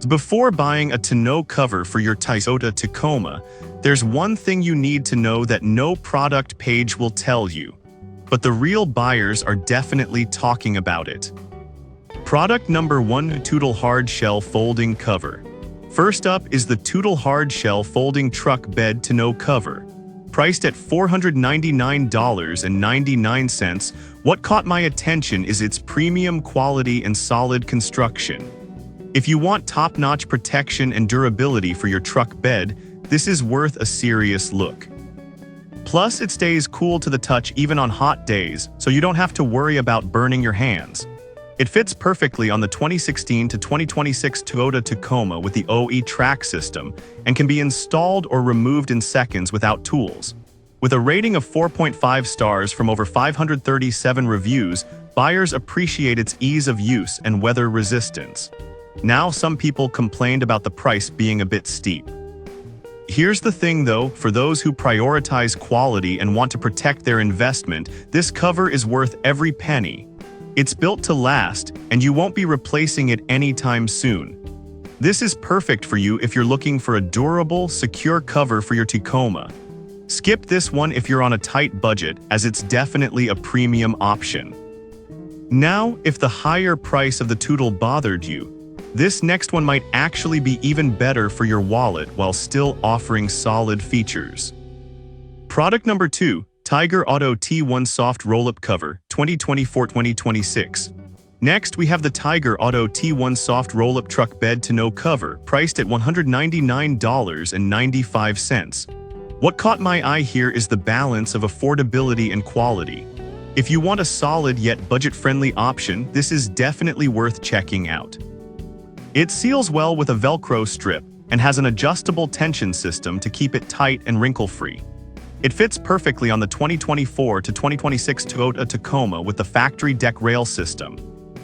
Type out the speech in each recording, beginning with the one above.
Before buying a tonneau cover for your Toyota Tacoma, there's one thing you need to know that no product page will tell you. But the real buyers are definitely talking about it. Product number 1: Total Hard Shell Folding Cover. First up is the Total Hard Shell Folding Truck Bed Tonneau Cover. Priced at $499.99, what caught my attention is its premium quality and solid construction. If you want top-notch protection and durability for your truck bed, this is worth a serious look. Plus, it stays cool to the touch even on hot days, so you don't have to worry about burning your hands. It fits perfectly on the 2016 to 2026 Toyota Tacoma with the OE track system and can be installed or removed in seconds without tools. With a rating of 4.5 stars from over 537 reviews, buyers appreciate its ease of use and weather resistance. Now, some people complained about the price being a bit steep. Here's the thing though, for those who prioritize quality and want to protect their investment, this cover is worth every penny. It's built to last, and you won't be replacing it anytime soon. This is perfect for you if you're looking for a durable, secure cover for your Tacoma. Skip this one if you're on a tight budget, as it's definitely a premium option. Now, if the higher price of the Total bothered you, this next one might actually be even better for your wallet while still offering solid features. Product number 2: Tiger Auto T1 Soft Roll-Up Cover, 2024-2026. Next, we have the Tiger Auto T1 Soft Roll-Up Truck Bed Tonneau Cover, priced at $199.95. What caught my eye here is the balance of affordability and quality. If you want a solid yet budget-friendly option, this is definitely worth checking out. It seals well with a Velcro strip and has an adjustable tension system to keep it tight and wrinkle-free. It fits perfectly on the 2024 to 2026 Toyota Tacoma with the factory deck rail system.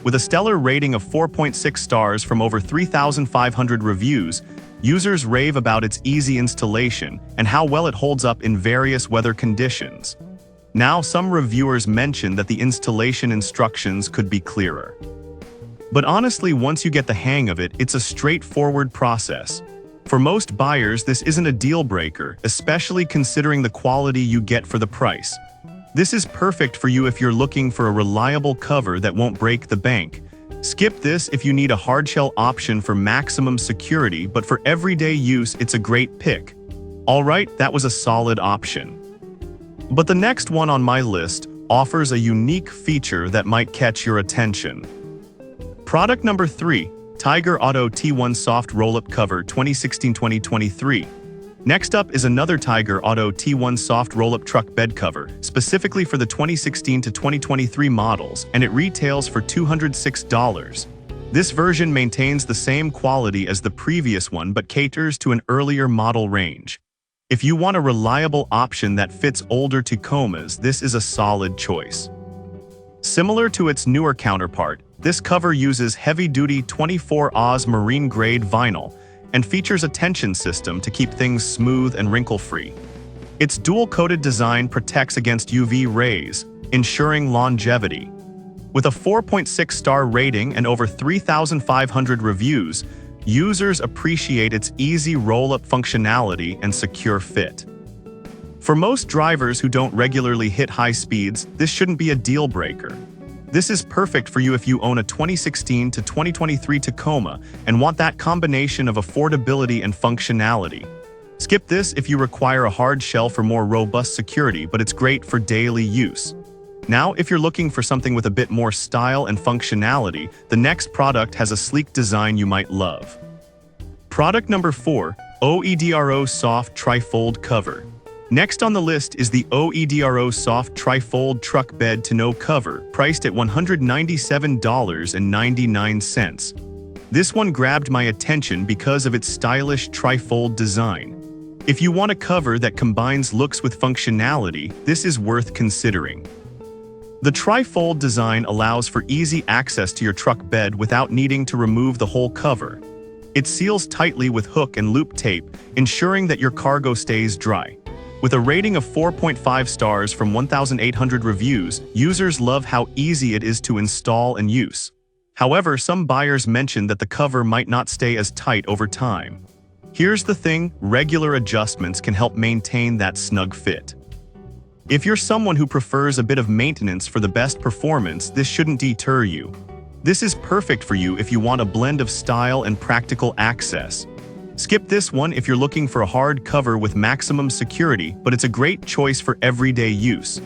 With a stellar rating of 4.6 stars from over 3,500 reviews, users rave about its easy installation and how well it holds up in various weather conditions. Now, some reviewers mention that the installation instructions could be clearer. But honestly, once you get the hang of it, it's a straightforward process. For most buyers, this isn't a deal breaker, especially considering the quality you get for the price. This is perfect for you if you're looking for a reliable cover that won't break the bank. Skip this if you need a hardshell option for maximum security, but for everyday use, it's a great pick. Alright, that was a solid option. But the next one on my list offers a unique feature that might catch your attention. Product number 3: Tiger Auto T1 Soft Roll-Up Cover, 2016-2023. Next up is another Tiger Auto T1 Soft Roll-Up Truck Bed Cover, specifically for the 2016 to 2023 models, and it retails for $206. This version maintains the same quality as the previous one but caters to an earlier model range. If you want a reliable option that fits older Tacomas, this is a solid choice. Similar to its newer counterpart, this cover uses heavy-duty 24 Oz marine-grade vinyl and features a tension system to keep things smooth and wrinkle-free. Its dual-coated design protects against UV rays, ensuring longevity. With a 4.6-star rating and over 3,500 reviews, users appreciate its easy roll-up functionality and secure fit. For most drivers who don't regularly hit high speeds, this shouldn't be a deal-breaker. This is perfect for you if you own a 2016 to 2023 Tacoma and want that combination of affordability and functionality. Skip this if you require a hard shell for more robust security, but it's great for daily use. Now, if you're looking for something with a bit more style and functionality, the next product has a sleek design you might love. Product number 4: OEDRO Soft Trifold Cover. Next on the list is the OEDRO Soft Trifold Truck Bed Tonneau Cover, priced at $197.99. This one grabbed my attention because of its stylish trifold design. If you want a cover that combines looks with functionality, this is worth considering. The trifold design allows for easy access to your truck bed without needing to remove the whole cover. It seals tightly with hook and loop tape, ensuring that your cargo stays dry. With a rating of 4.5 stars from 1,800 reviews, users love how easy it is to install and use. However, some buyers mentioned that the cover might not stay as tight over time. Here's the thing, regular adjustments can help maintain that snug fit. If you're someone who prefers a bit of maintenance for the best performance, this shouldn't deter you. This is perfect for you if you want a blend of style and practical access. Skip this one if you're looking for a hard cover with maximum security, but it's a great choice for everyday use.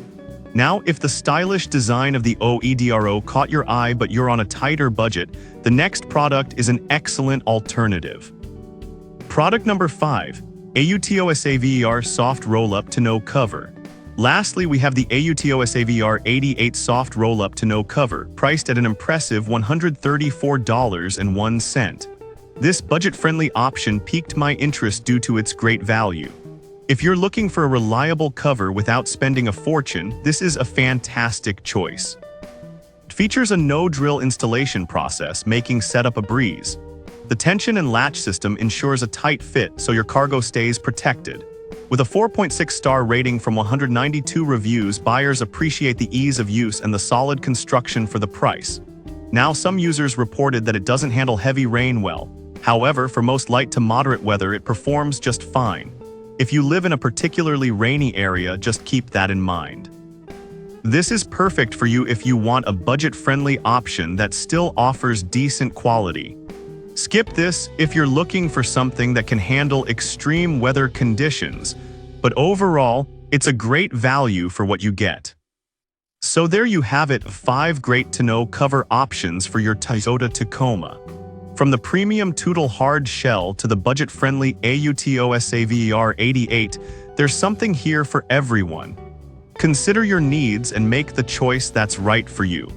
Now, if the stylish design of the OEDRO caught your eye but you're on a tighter budget, the next product is an excellent alternative. Product number 5, AUTOSAVER Soft Roll-Up Tonneau Cover. Lastly, we have the AUTOSAVER 88 Soft Roll-Up Tonneau Cover, priced at an impressive $134.01. This budget-friendly option piqued my interest due to its great value. If you're looking for a reliable cover without spending a fortune, this is a fantastic choice. It features a no-drill installation process, making setup a breeze. The tension and latch system ensures a tight fit so your cargo stays protected. With a 4.6-star rating from 192 reviews, buyers appreciate the ease of use and the solid construction for the price. Now, some users reported that it doesn't handle heavy rain well. However, for most light to moderate weather, it performs just fine. If you live in a particularly rainy area, just keep that in mind. This is perfect for you if you want a budget-friendly option that still offers decent quality. Skip this if you're looking for something that can handle extreme weather conditions, but overall, it's a great value for what you get. So there you have it, 5 great tonneau cover options for your Toyota Tacoma. From the premium Tootle hard shell to the budget-friendly AUTOSAVER 88, there's something here for everyone. Consider your needs and make the choice that's right for you.